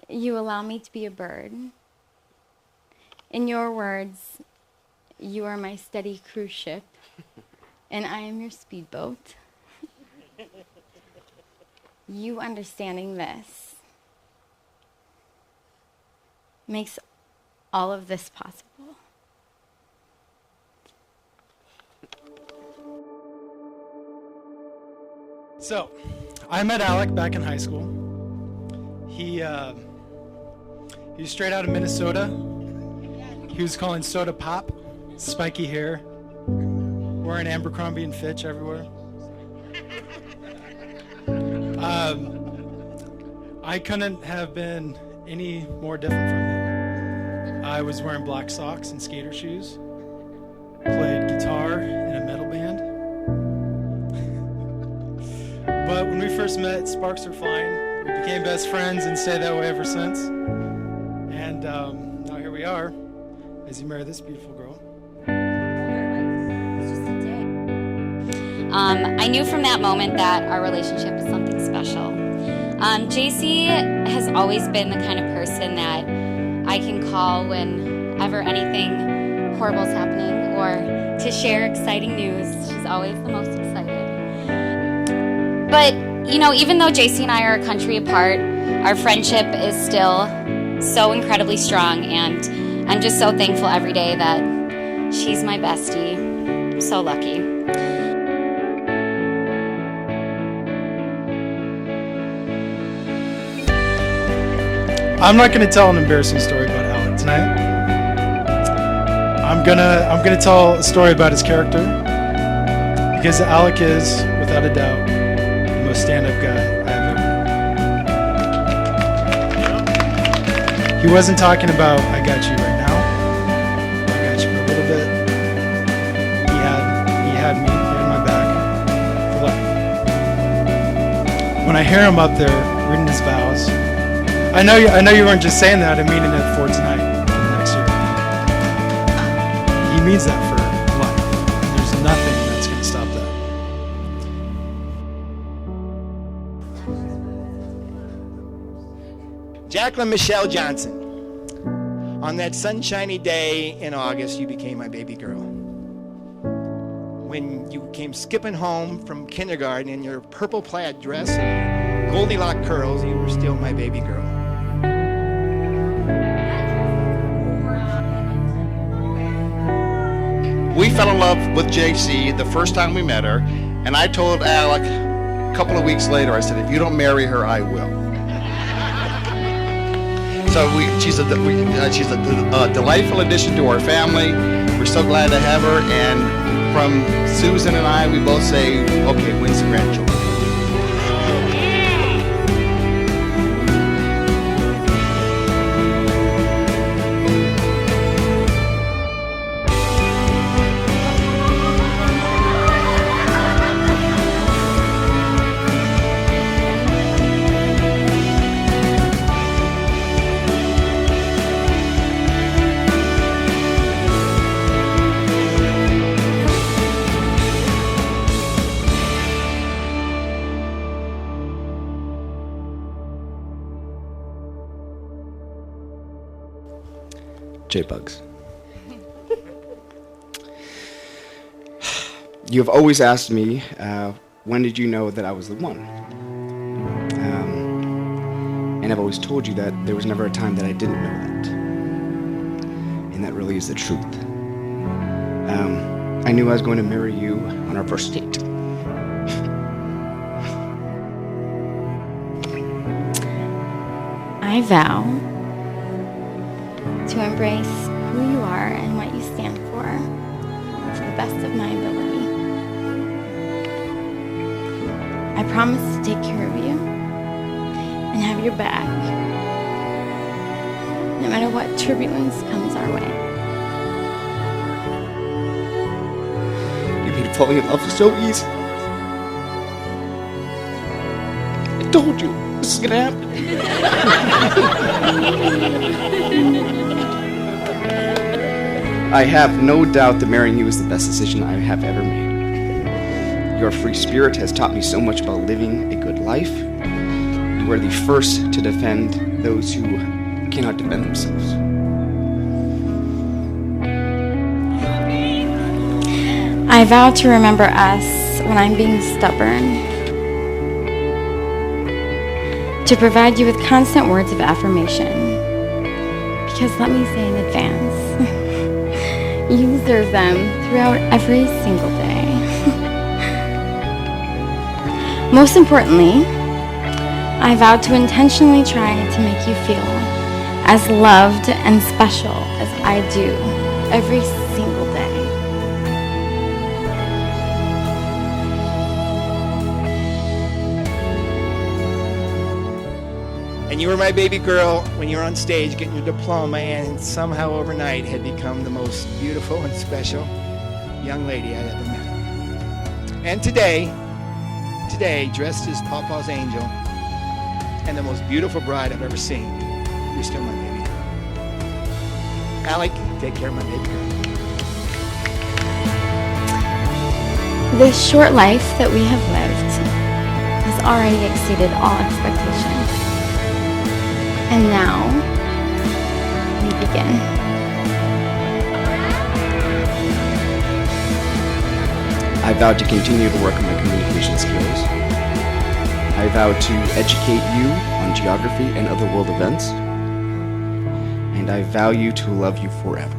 you allow me to be a bird. In your words, you are my steady cruise ship, and I am your speedboat. You understanding this makes all of this possible. So, I met Alec back in high school. He was straight out of Minnesota. He was calling soda pop, spiky hair, wearing Abercrombie and Fitch everywhere. I couldn't have been any more different from him. I was wearing black socks and skater shoes, played guitar in a metal band. But when we first met, sparks were flying. We became best friends and stayed that way ever since. And now here we are, as you marry this beautiful girl. I knew from that moment that our relationship was something special. JC has always been the kind of person that I can call whenever anything horrible is happening or to share exciting news. She's always the most excited. But, you know, even though JC and I are a country apart, our friendship is still so incredibly strong, and I'm just so thankful every day that she's my bestie. I'm so lucky. I'm not going to tell an embarrassing story about Alec tonight. I'm gonna tell a story about his character, because Alec is, without a doubt, the most stand-up guy I have ever met. He wasn't talking about "I got you right now." I got you for a little bit. He had me in my back for life. When I hear him up there reading his vows. I know you weren't just saying that. I mean it for tonight, for the next year. He means that for life. There's nothing that's going to stop that. Jacqueline Michelle Johnson, on that sunshiny day in August, you became my baby girl. When you came skipping home from kindergarten in your purple plaid dress and Goldilocks curls, you were still my baby girl. We fell in love with JC the first time we met her, and I told Alec a couple of weeks later, I said, if you don't marry her, I will. So she's a delightful addition to our family. We're so glad to have her, and from Susan and I, we both say, okay, when's the grandchildren? J-Bugs. You have always asked me, when did you know that I was the one? And I've always told you that there was never a time that I didn't know that. And that really is the truth. I knew I was going to marry you on our first date. I vow to embrace who you are and what you stand for to the best of my ability. I promise to take care of you and have your back, no matter what turbulence comes our way. You made falling in love so easy. I told you this is gonna happen. I have no doubt that marrying you is the best decision I have ever made. Your free spirit has taught me so much about living a good life. You are the first to defend those who cannot defend themselves. I vow to remember us when I'm being stubborn. To provide you with constant words of affirmation. Because let me say in advance, you deserve them throughout every single day. Most importantly, I vow to intentionally try to make you feel as loved and special as I do every single day. And you were my baby girl when you were on stage getting your diploma, and somehow overnight had become the most beautiful and special young lady I ever met. And today, dressed as Papa's angel and the most beautiful bride I've ever seen, you're still my baby girl. Alec, take care of my baby girl. This short life that we have lived has already exceeded all expectations. And now, we begin. I vow to continue to work on my communication skills. I vow to educate you on geography and other world events. And I vow to love you forever.